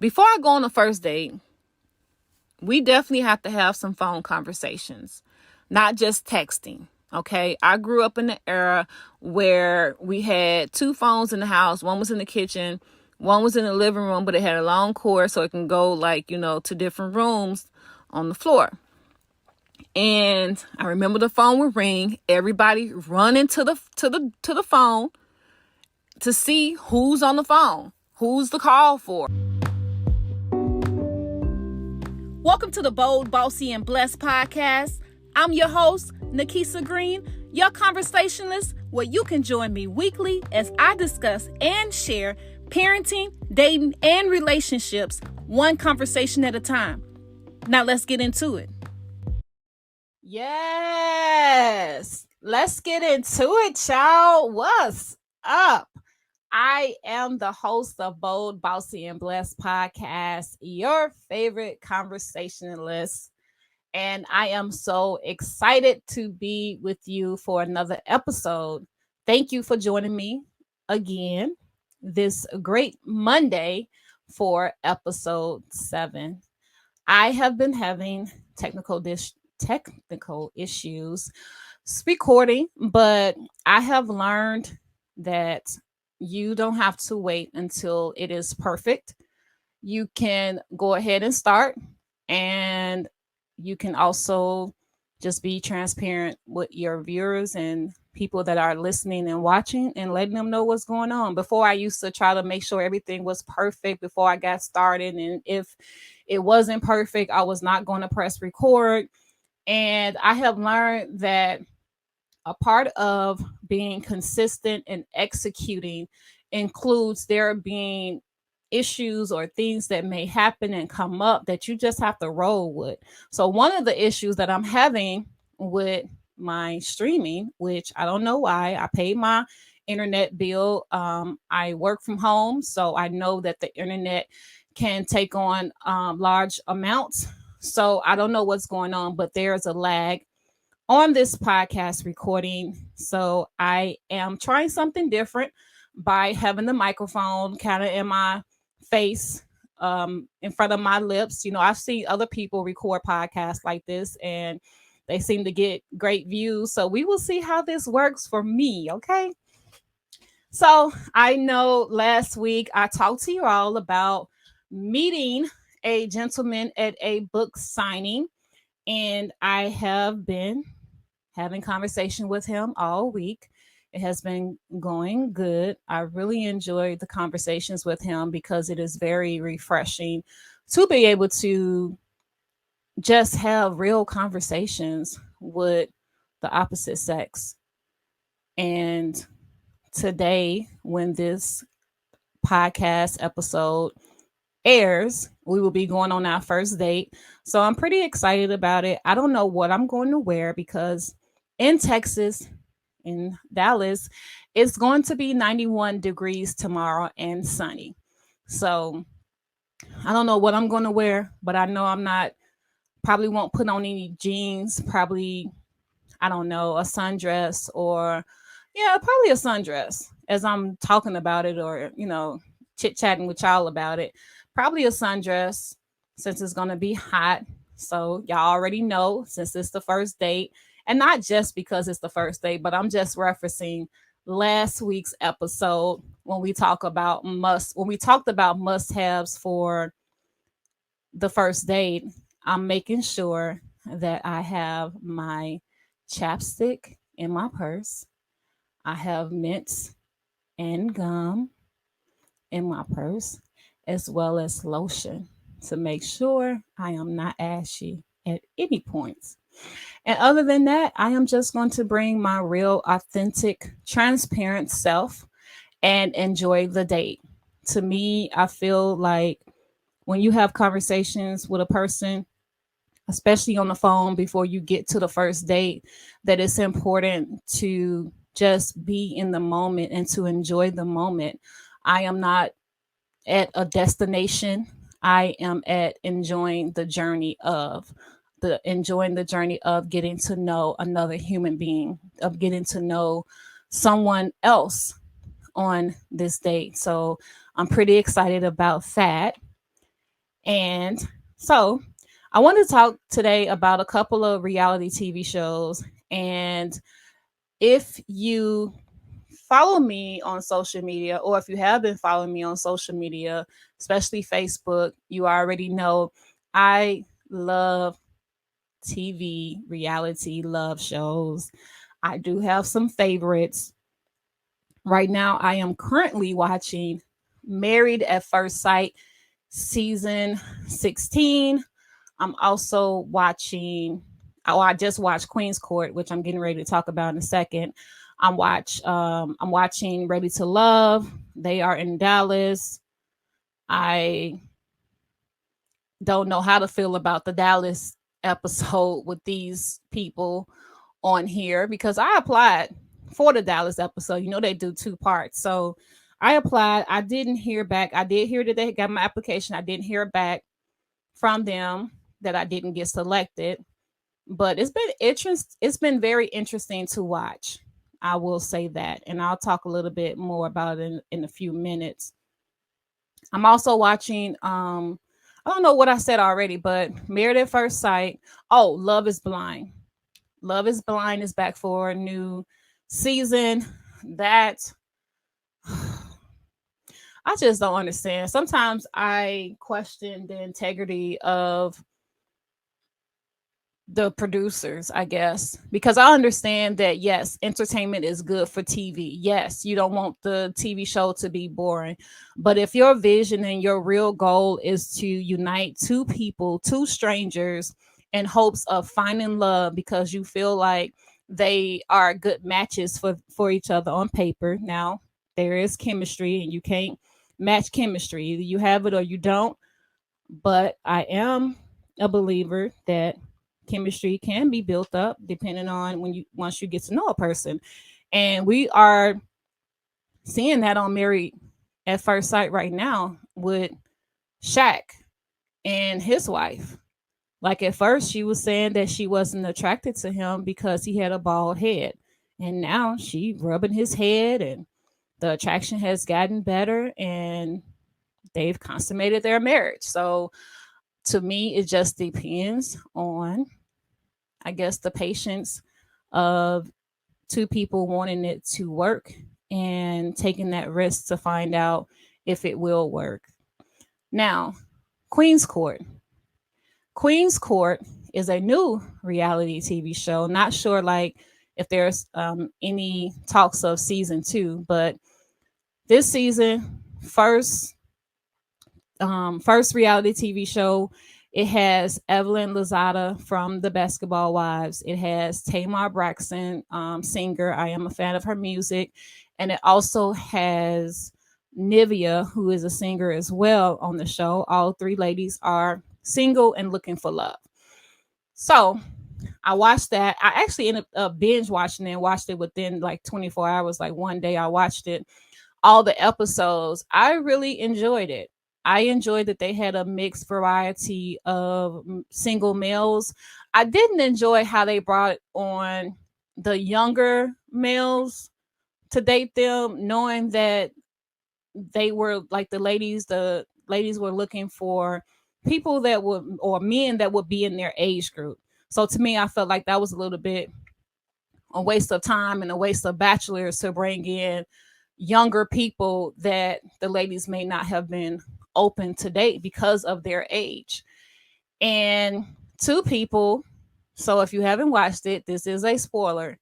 before I go on a first date, we definitely have to have some phone conversations, not just texting. Okay. I grew up in the era where we had two phones in the house. One was in the kitchen, one was in the living room, but it had a long cord so it can go to different rooms on the floor. And I remember the phone would ring, everybody running to the phone to see who's on the phone, who's the call for. Welcome to the Bold, Bossy, and Blessed podcast. I'm your host, Nikisa Green, your conversationalist, where you can join me weekly as I discuss and share parenting, dating, and relationships, one conversation at a time. Now let's get into it. Yes, let's get into it, child. What's up? I am the host of Bold, Bossy, and Blessed podcast, your favorite conversationalist. And I am so excited to be with you for another episode. Thank you for joining me again this great Monday for episode 7. I have been having technical issues recording, but I have learned that you don't have to wait until it is perfect. You can go ahead and start, and you can also just be transparent with your viewers and people that are listening and watching and letting them know what's going on. Before, I used to try to make sure everything was perfect before I got started. And if it wasn't perfect, I was not going to press record. And I have learned that a part of being consistent and executing includes there being issues or things that may happen and come up that you just have to roll with. So one of the issues that I'm having with my streaming, which I don't know why, I paid my internet bill. I work from home, so I know that the internet can take on large amounts. So I don't know what's going on, but there's a lag on this podcast recording. So I am trying something different by having the microphone kind of in my face, in front of my lips. I've seen other people record podcasts like this and they seem to get great views. So we will see how this works for me. Okay. So I know last week I talked to you all about meeting a gentleman at a book signing, and I have been having conversation with him all week. It has been going good. I really enjoyed the conversations with him because it is very refreshing to be able to just have real conversations with the opposite sex. And today, when this podcast episode airs, we will be going on our first date. So I'm pretty excited about it. I don't know what I'm going to wear because in Texas, in Dallas, it's going to be 91 degrees tomorrow and sunny. So I don't know what I'm going to wear, but I know probably won't put on any jeans, probably, I don't know, a sundress or, yeah, probably a sundress as I'm talking about it or, chit chatting with y'all about it. Probably a sundress since it's going to be hot. So y'all already know since it's the first date, and not just because it's the first date, but I'm just referencing last week's episode when we talked about must-haves for the first date. I'm making sure that I have my chapstick in my purse. I have mints and gum in my purse, as well as lotion to make sure I am not ashy at any points. And other than that, I am just going to bring my real, authentic, transparent self and enjoy the date. To me, I feel like when you have conversations with a person, especially on the phone before you get to the first date, that it's important to just be in the moment and to enjoy the moment. I am not at a destination. I am at enjoying the journey of getting to know another human being, of getting to know someone else on this date. So I'm pretty excited about that. And so I want to talk today about a couple of reality TV shows. And if you follow me on social media, or if you have been following me on social media, especially Facebook, you already know I love TV, reality, love shows. I do have some favorites. Right now, I am currently watching Married at First Sight season 16. I'm also watching, oh, I just watched Queen's Court, which I'm getting ready to talk about in a second. I'm watching Ready to Love. They are in Dallas. I don't know how to feel about the Dallas episode with these people on here because I applied for the Dallas episode. You know, they do two parts. So I applied. I didn't hear back. I did hear that they got my application. I didn't hear back from them that I didn't get selected. But it's been very interesting to watch. I will say that. And I'll talk a little bit more about it in a few minutes. I'm also watching I don't know what I said already, but Married at First Sight. Oh, Love is Blind. Love is Blind is back for a new season. That I just don't understand. Sometimes I question the integrity of the producers, I guess, because I understand that yes, entertainment is good for TV. Yes, you don't want the TV show to be boring. But if your vision and your real goal is to unite two people, two strangers, in hopes of finding love because you feel like they are good matches for each other on paper. Now, there is chemistry and you can't match chemistry. Either you have it or you don't. But I am a believer that chemistry can be built up depending on when you once you get to know a person. And we are seeing that on Married at First Sight right now with Shaq and his wife. Like at first she was saying that she wasn't attracted to him because he had a bald head. And now she rubbing his head and the attraction has gotten better and they've consummated their marriage. So to me, it just depends on, I guess, the patience of two people wanting it to work and taking that risk to find out if it will work. Now, Queen's Court. Queen's Court is a new reality TV show. Not sure like if there's any talks of season two, but this season, first reality TV show. It has Evelyn Lozada from The Basketball Wives. It has Tamar Braxton, singer. I am a fan of her music. And it also has Nivea, who is a singer as well on the show. All three ladies are single and looking for love. So I watched that. I actually ended up binge watching it and watched it within like 24 hours. Like one day I watched it all the episodes. I really enjoyed it. I enjoyed that they had a mixed variety of single males. I didn't enjoy how they brought on the younger males to date them, knowing that they were like the ladies were looking for people that would, or men that would be in their age group. So to me, I felt like that was a little bit a waste of time and a waste of bachelors to bring in younger people that the ladies may not have been open to date because of their age. And two people, so if you haven't watched it, this is a spoiler.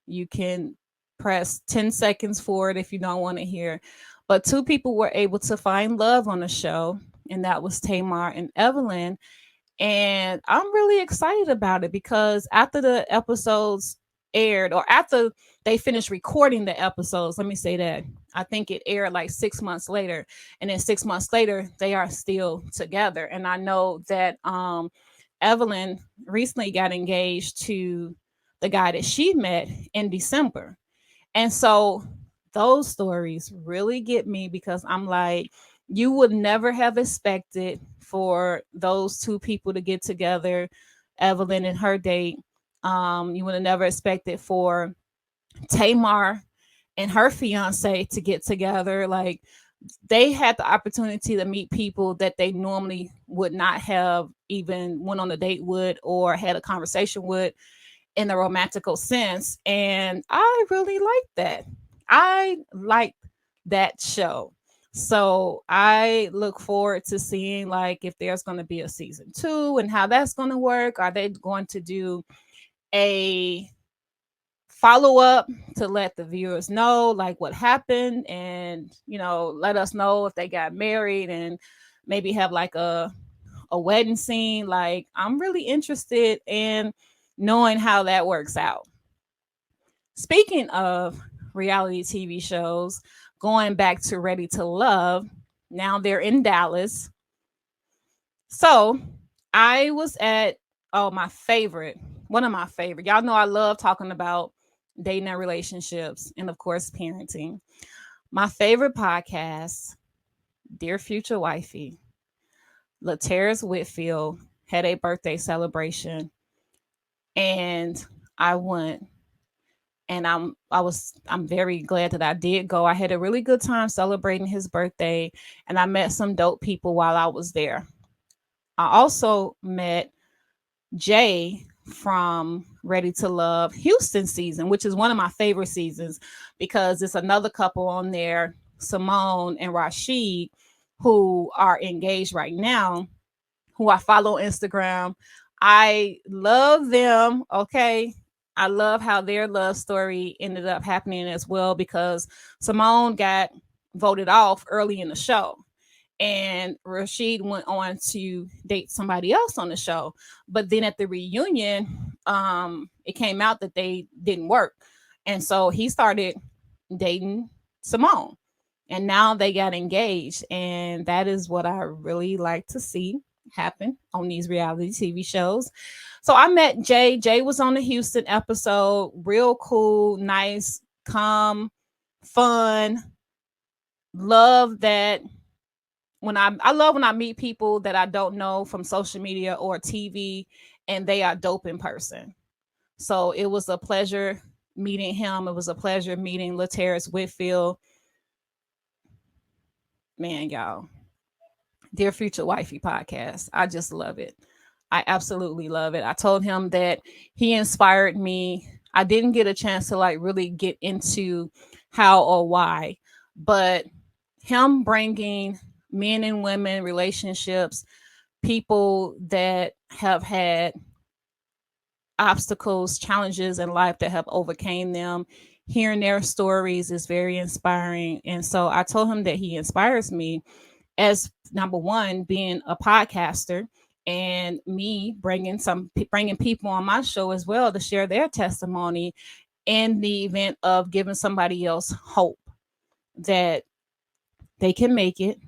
You can press 10 seconds for it if you don't want to hear. But two people were able to find love on the show, and that was Tamar and Evelyn. And I'm really excited about it because after the episodes aired, or after they finished recording the episodes, let me say that, I think it aired like 6 months later. And then 6 months later, they are still together. And I know that Evelyn recently got engaged to the guy that she met in December. And so those stories really get me because I'm like, you would never have expected for those two people to get together, Evelyn and her date. You would have never expected for Tamar and her fiance to get together. Like They had the opportunity to meet people that they normally would not have even went on a date with or had a conversation with in a romantical sense. And I really liked that. I liked that show. So I look forward to seeing like if there's going to be a season 2 and how that's going to work. Are they going to do a follow up to let the viewers know like what happened, and let us know if they got married, and maybe have like a wedding scene. Like, I'm really interested in knowing how that works out. Speaking of reality TV shows, going back to Ready to Love, now they're in Dallas. So I was at, oh, my favorite, one of my favorite. Y'all know I love talking about dating and relationships, and of course, parenting. My favorite podcast, Dear Future Wifey, LaTerrace Whitfield had a birthday celebration, and I went. And I'm very glad that I did go. I had a really good time celebrating his birthday, and I met some dope people while I was there. I also met Jay from Ready to Love Houston season, which is one of my favorite seasons because it's another couple on there, Simone and Rashid, who are engaged right now, who I follow on Instagram. I love them. Okay. I love how their love story ended up happening as well because Simone got voted off early in the show, and Rashid went on to date somebody else on the show. But then at the reunion, it came out that they didn't work. And so he started dating Simone. And now they got engaged. And that is what I really like to see happen on these reality TV shows. So I met Jay. Jay was on the Houston episode. Real cool, nice, calm, fun. Love that I love when I meet people that I don't know from social media or TV, and they are dope in person. So it was a pleasure meeting him. It was a pleasure meeting LaTerrace Whitfield. Man, y'all, Dear Future Wifey podcast. I just love it. I absolutely love it. I told him that he inspired me. I didn't get a chance to like really get into how or why, but him bringing men and women relationships, people that have had obstacles, challenges in life that have overcame them. Hearing their stories is very inspiring. And so I told him that he inspires me as number one, being a podcaster, and me bringing people on my show as well to share their testimony in the event of giving somebody else hope that they can make it,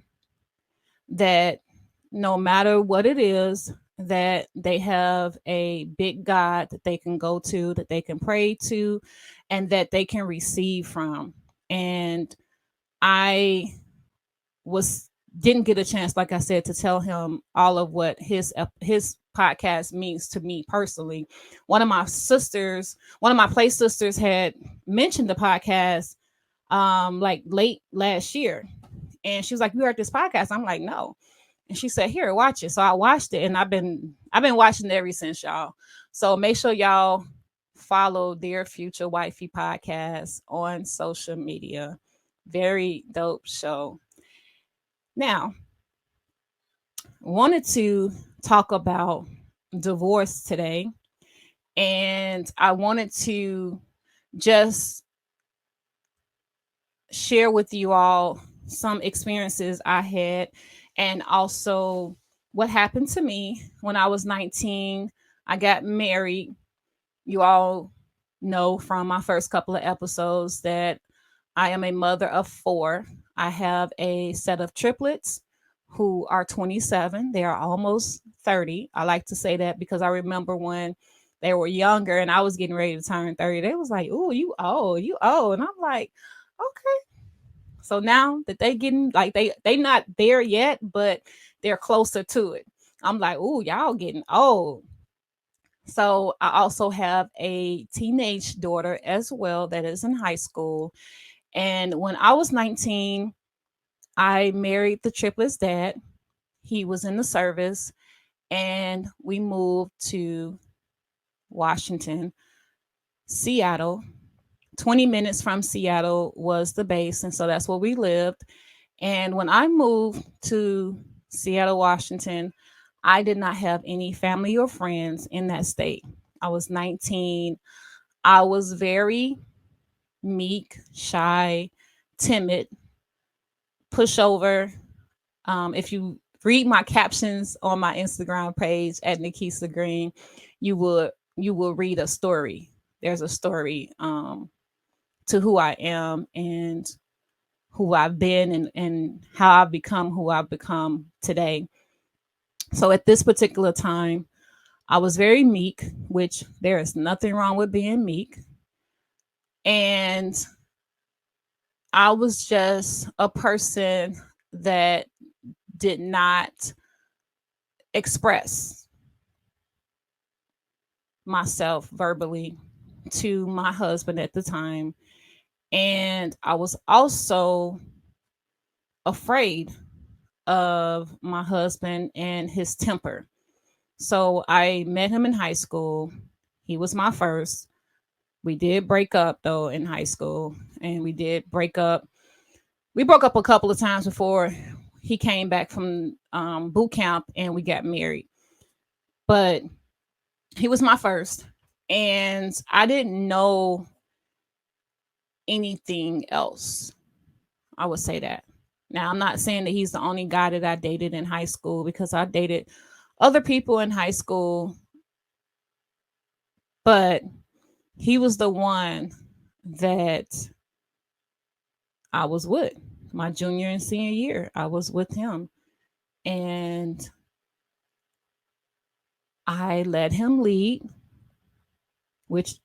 that no matter what it is, that they have a big God that they can go to, that they can pray to, and that they can receive from. And I was didn't get a chance, like I said, to tell him all of what his podcast means to me personally. One of my play sisters had mentioned the podcast like late last year, and she was like, "You heard this podcast?" I'm like, "No." And she said, "Here, watch it." So I watched it, and I've been watching it ever since, y'all. So make sure y'all follow Dear Future Wifey podcast on social media. Very dope show. Now, wanted to talk about divorce today, and I wanted to just share with you all some experiences I had, and also what happened to me when I was 19. I got married. You all know from my first couple of episodes that I am a mother of four. I have a set of triplets who are 27. They are almost 30. I like to say that because I remember when they were younger and I was getting ready to turn 30. They was like, "Ooh, you old, you old." And I'm like, "Okay." So now that they getting like they not there yet, but they're closer to it. I'm like, "Ooh, y'all getting old." So I also have a teenage daughter as well that is in high school. And when I was 19, I married the triplets' dad. He was in the service, and we moved to Washington, Seattle. 20 minutes from Seattle was the base, and so that's where we lived. And when I moved to Seattle, Washington, I did not have any family or friends in that state. I was 19. I was very meek, shy, timid, pushover. If you read my captions on my Instagram page at Nikisa Green, you will read a story. There's a story to who I am and who I've been, and how I've become who I've become today. So at this particular time, I was very meek, which there is nothing wrong with being meek. And I was just a person that did not express myself verbally to my husband at the time. And I was also afraid of my husband and his temper. So I met him in high school. He was my first. We did break up though in high school, and we did break up. We broke up a couple of times before he came back from boot camp and we got married. But he was my first, and I didn't know anything else. I would say that. Now, I'm not saying that he's the only guy that I dated in high school, because I dated other people in high school, but he was the one that I was with. My junior and senior year, I was with him. And I let him lead, which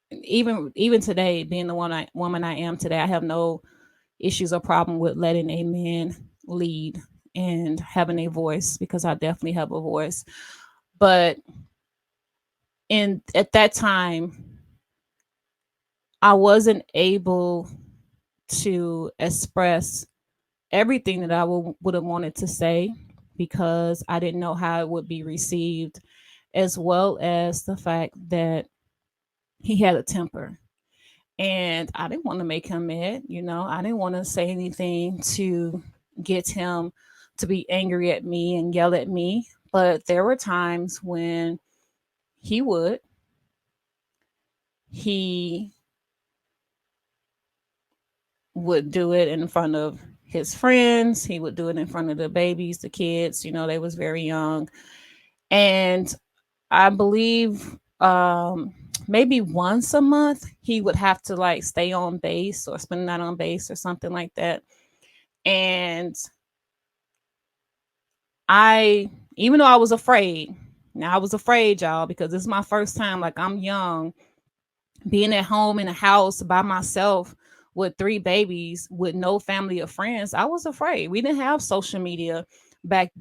even today, being the woman I am today, I have no issues or problem with letting a man lead and having a voice, because I definitely have a voice. But in at that time, I wasn't able to express everything that I would have wanted to say, because I didn't know how it would be received, as well as the fact that he had a temper. And I didn't want to make him mad. I didn't want to say anything to get him to be angry at me and yell at me. But there were times when he would. He would do it in front of his friends. He would do it in front of the babies, the kids. They was very young. And I believe maybe once a month he would have to like stay on base or spend the night on base or something like that. And I, even though I was afraid, now I was afraid, y'all, because this is my first time. Like, I'm young, being at home in a house by myself with three babies with no family or friends. I was afraid. We didn't have social media back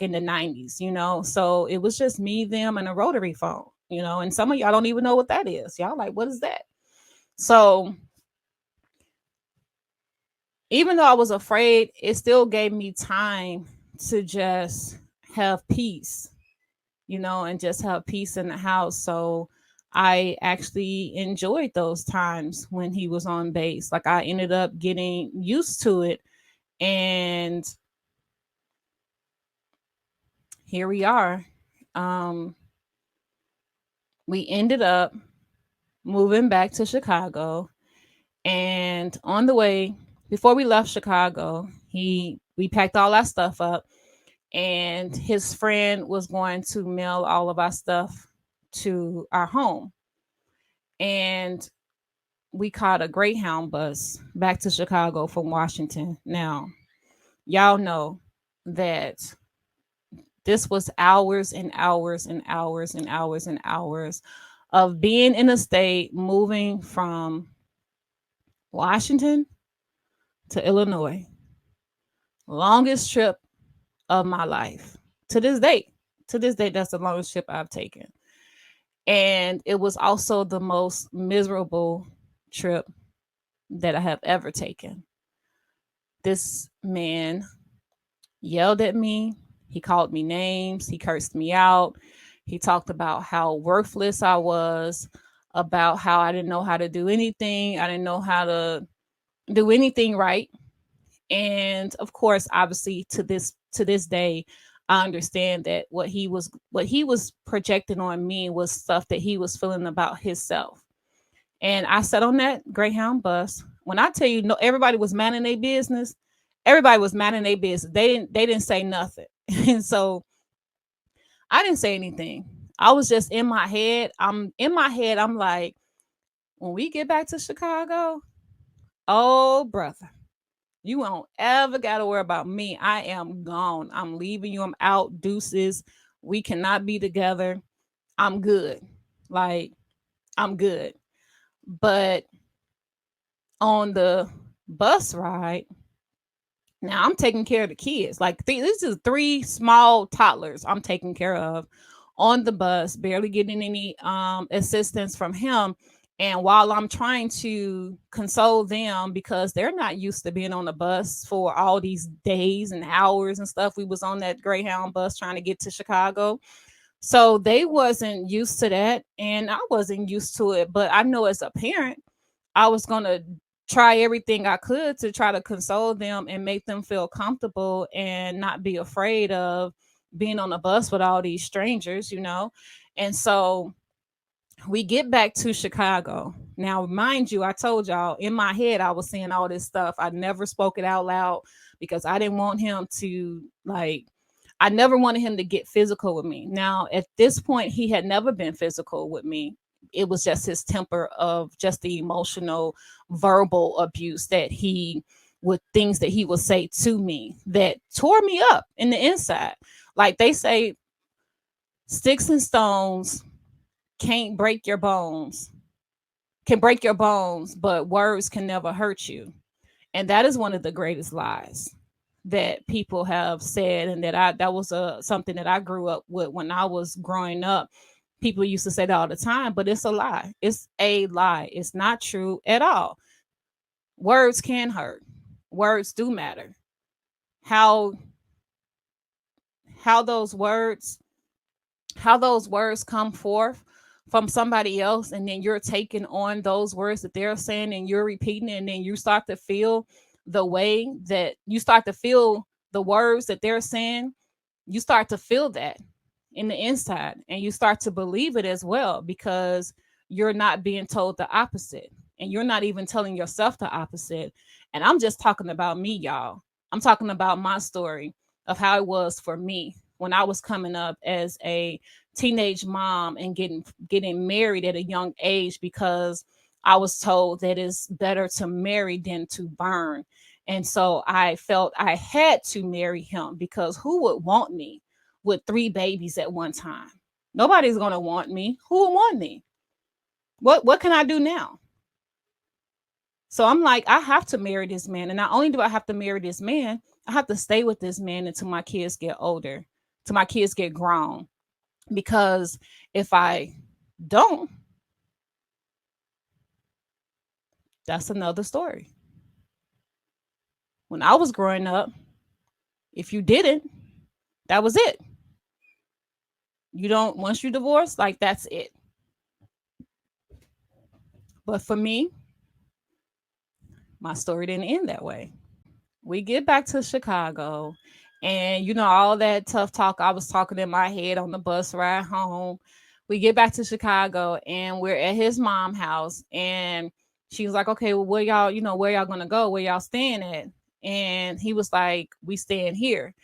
in the 90s, so it was just me, them, and a rotary phone, and some of y'all don't even know what that is. Y'all like, what is that? So even though I was afraid, it still gave me time to just have peace, and just have peace in the house. So I actually enjoyed those times when he was on base. Like, I ended up getting used to it. And here we are. Um, we ended up moving back to Chicago. And on the way, before we left Chicago, we packed all our stuff up, and his friend was going to mail all of our stuff to our home. And we caught a Greyhound bus back to Chicago from Washington. Now, y'all know that this was hours and hours and hours and hours and hours of being in a state, moving from Washington to Illinois. Longest trip of my life. To this day. To this day, that's the longest trip I've taken. And it was also the most miserable trip that I have ever taken. This man yelled at me. He called me names. He cursed me out. He talked about how worthless I was, about how I didn't know how to do anything. I didn't know how to do anything right. And of course, obviously to this day, I understand that what he was projecting on me was stuff that he was feeling about himself. And I sat on that Greyhound bus. When I tell you, no, everybody was minding their business. Everybody was minding their business. They didn't say nothing. And so I didn't say anything. I was just in my head. I'm in my head. I'm like, when we get back to Chicago, oh brother, you won't ever gotta worry about me. I am gone. I'm leaving you. I'm out. Deuces. We cannot be together. I'm good. Like, I'm good. But on the bus ride, now I'm taking care of the kids. Like, this is three small toddlers I'm taking care of on the bus, barely getting any assistance from him. And while I'm trying to console them because they're not used to being on the bus for all these days and hours and stuff, we was on that Greyhound bus trying to get to Chicago. So they wasn't used to that, and I wasn't used to it. But I know as a parent, I was gonna try everything I could to try to console them and make them feel comfortable and not be afraid of being on a bus with all these strangers. And so we get back to Chicago. Now, mind you, I told y'all in my head I was saying all this stuff. I never spoke it out loud because I didn't want him to, like, I never wanted him to get physical with me. Now, at this point, he had never been physical with me. It was just his temper of just the emotional, verbal abuse that he would things that he would say to me that tore me up in the inside. Like they say, sticks and stones can't break your bones, can break your bones, but words can never hurt you. And that is one of the greatest lies that people have said, and that was something that I grew up with when I was growing up. People used to say that all the time, but it's a lie. It's a lie. It's not true at all. Words can hurt. Words do matter. How how those words how those words come forth from somebody else, and then you're taking on those words that they're saying and you're repeating it, and then you start to feel the way that you start to feel the words that they're saying. You start to feel that in the inside, and you start to believe it as well because you're not being told the opposite, and you're not even telling yourself the opposite. And I'm just talking about me, y'all. I'm talking about my story of how it was for me when I was coming up as a teenage mom and getting married at a young age because I was told that it's better to marry than to burn. And so I felt I had to marry him because who would want me with three babies at one time? Nobody's gonna want me. Who would want me? What can I do now? So I'm like, I have to marry this man. And not only do I have to marry this man, I have to stay with this man until my kids get older, till my kids get grown. Because if I don't, that's another story. When I was growing up, if you didn't, that was it. You don't, once you divorce, like that's it. But for me, my story didn't end that way. We get back to Chicago, and all that tough talk I was talking in my head on the bus ride home. We get back to Chicago, and we're at his mom house, and she was like, okay, well, where y'all gonna go, where y'all staying at? And he was like, we staying here.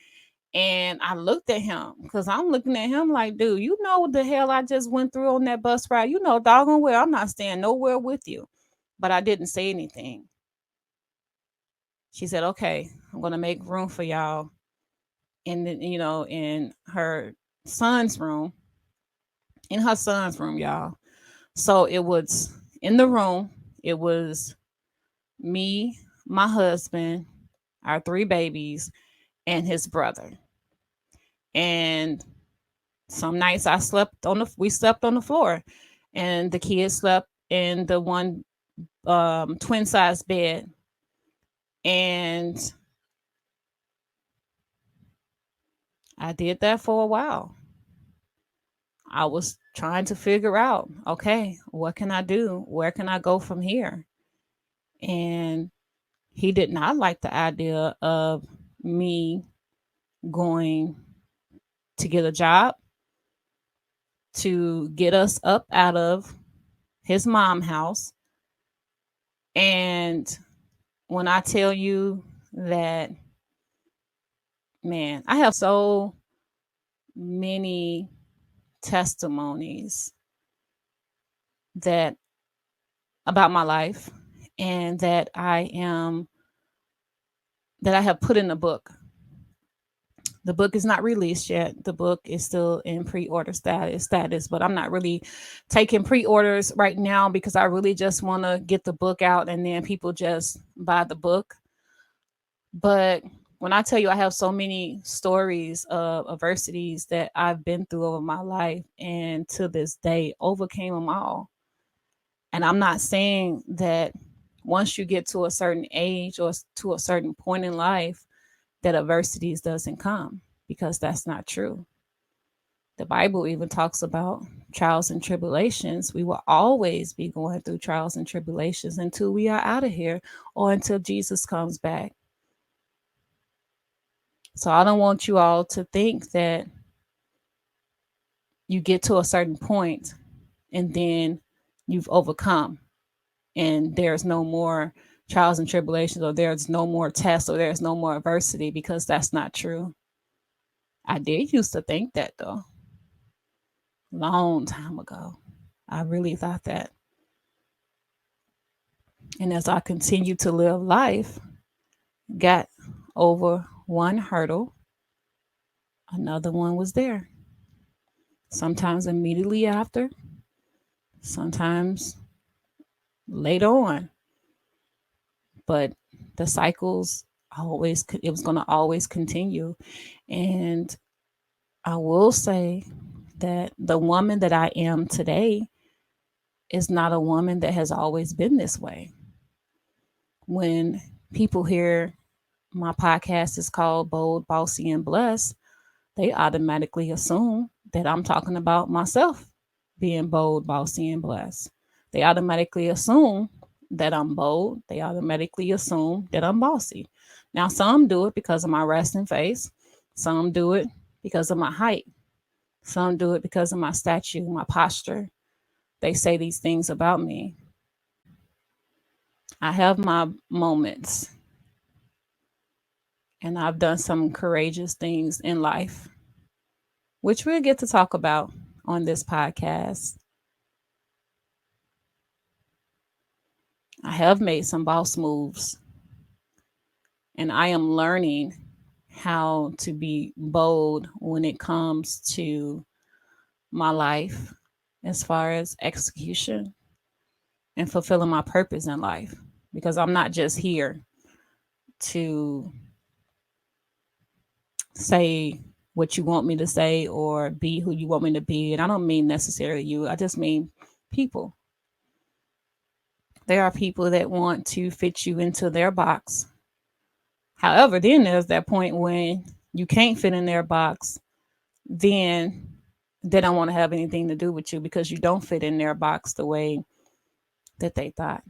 And I looked at him because I'm looking at him like, dude, you know what the hell I just went through on that bus ride? Doggone well, I'm not staying nowhere with you. But I didn't say anything. She said, okay, I'm going to make room for y'all in her son's room, y'all. So it was in the room. It was me, my husband, our three babies, and his brother. And some nights we slept on the floor, and the kids slept in the one twin size bed. And I did that for a while. I was trying to figure out, okay, what can I do? Where can I go from here? And he did not like the idea of me going to get a job to get us up out of his mom house. And when I tell you that, man, I have so many testimonies that about my life and that I have put in the book. The book is not released yet. The book is still in pre-order status, but I'm not really taking pre-orders right now because I really just want to get the book out and then people just buy the book. But when I tell you I have so many stories of adversities that I've been through over my life and to this day overcame them all. And I'm not saying that once you get to a certain age or to a certain point in life that adversities doesn't come, because that's not true. The Bible even talks about trials and tribulations. We will always be going through trials and tribulations until we are out of here or until Jesus comes back. So I don't want you all to think that you get to a certain point and then you've overcome and there's no more trials and tribulations or there's no more tests or there's no more adversity, because that's not true. I did used to think that though, long time ago. I really thought that. And as I continued to live life, got over one hurdle, another one was there. Sometimes immediately after, sometimes later on. But the cycles always, it was going to always continue. And I will say that the woman that I am today is not a woman that has always been this way. When people hear my podcast is called Bold, Bossy, and Blessed, they automatically assume that I'm talking about myself being bold, bossy, and blessed. They automatically assume that I'm bold. They automatically assume that I'm bossy. Now, some do it because of my resting face. Some do it because of my height. Some do it because of my stature, my posture. They say these things about me. I have my moments, and I've done some courageous things in life, which we'll get to talk about on this podcast. I have made some boss moves, and I am learning how to be bold when it comes to my life as far as execution and fulfilling my purpose in life, because I'm not just here to say what you want me to say or be who you want me to be. And I don't mean necessarily you, I just mean people. There are people that want to fit you into their box. However, then there's that point when you can't fit in their box, then they don't want to have anything to do with you because you don't fit in their box the way that they thought,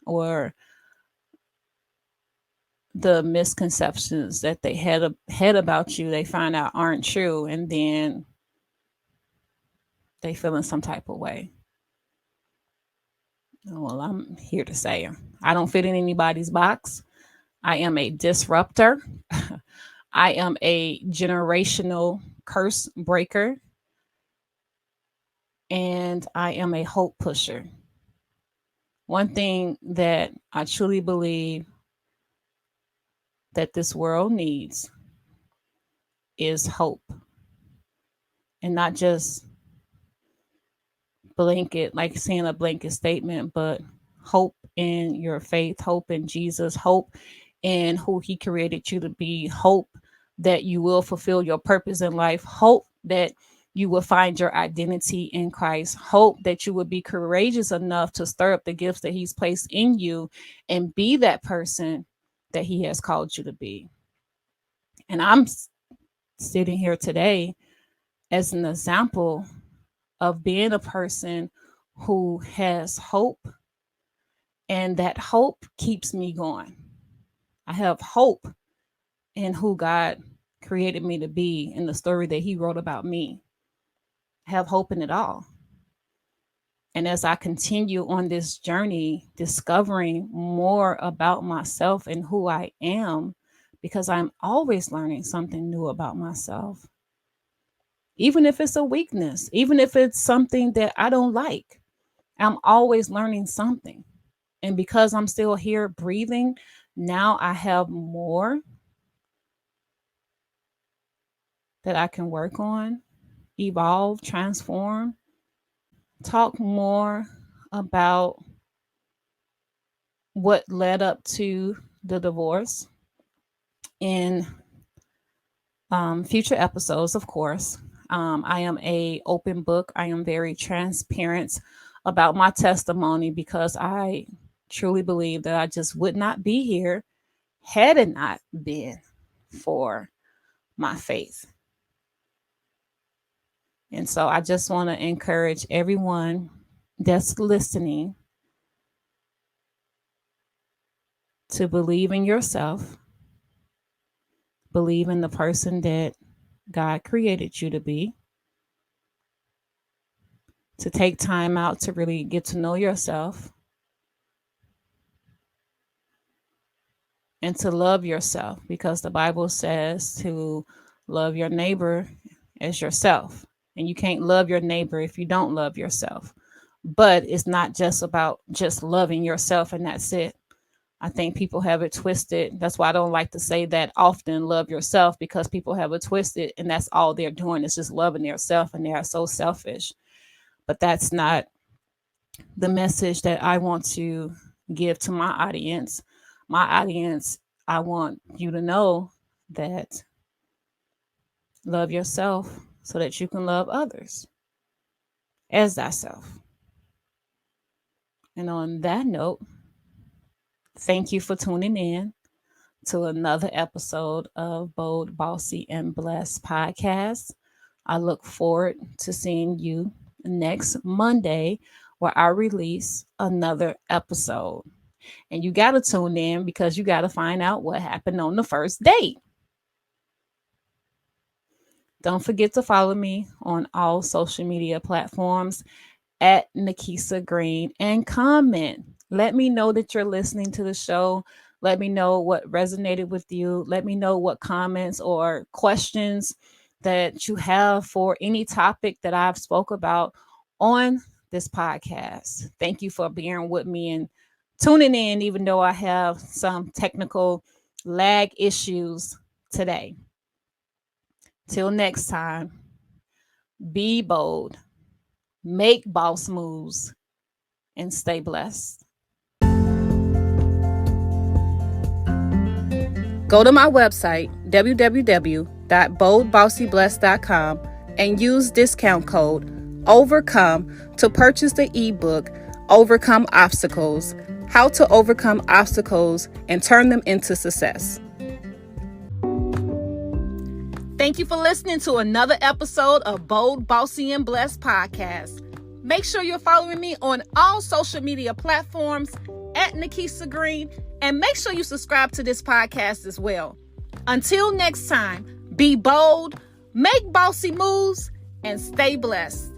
or the misconceptions that they had about you, they find out aren't true, and then they feel in some type of way. Well, I'm here to say I don't fit in anybody's box. I am a disruptor. I am a generational curse breaker. And I am a hope pusher. One thing that I truly believe that this world needs is hope. And not just blanket, like saying a blanket statement, but hope in your faith, hope in Jesus, hope in who he created you to be, hope that you will fulfill your purpose in life, hope that you will find your identity in Christ, hope that you will be courageous enough to stir up the gifts that he's placed in you and be that person that he has called you to be. And sitting here today as an example of being a person who has hope, and that hope keeps me going. I have hope in who God created me to be in the story that He wrote about me. I have hope in it all. And as I continue on this journey, discovering more about myself and who I am, because I'm always learning something new about myself, even if it's a weakness, even if it's something that I don't like, I'm always learning something. And because I'm still here breathing, now I have more that I can work on, evolve, transform, talk more about what led up to the divorce in future episodes, of course. I am a open book. I am very transparent about my testimony because I truly believe that I just would not be here had it not been for my faith. And so I just want to encourage everyone that's listening to believe in yourself, believe in the person that God created you to be, to take time out to really get to know yourself, and to love yourself, because the Bible says to love your neighbor as yourself. And you can't love your neighbor if you don't love yourself. But it's not just about just loving yourself and that's it. I think people have it twisted. That's why I don't like to say that often, love yourself, because people have it twisted and that's all they're doing is just loving themselves, and they are so selfish. But that's not the message that I want to give to my audience. My audience, I want you to know that love yourself so that you can love others as thyself. And on that note, thank you for tuning in to another episode of Bold, Bossy, and Blessed podcast. I look forward to seeing you next Monday where I release another episode. And you got to tune in because you got to find out what happened on the first date. Don't forget to follow me on all social media platforms at Nikisa Green and comment. Let me know that you're listening to the show. Let me know what resonated with you. Let me know what comments or questions that you have for any topic that I've spoke about on this podcast. Thank you for bearing with me and tuning in, even though I have some technical lag issues today. Till next time, be bold, make boss moves, and stay blessed. Go to my website, www.boldbossyblessed.com, and use discount code OVERCOME to purchase the ebook, Overcome Obstacles, How to Overcome Obstacles and Turn Them into Success. Thank you for listening to another episode of Bold, Bossy, and Blessed podcast. Make sure you're following me on all social media platforms at Nikisa Green, and make sure you subscribe to this podcast as well. Until next time, be bold, make bossy moves, and stay blessed.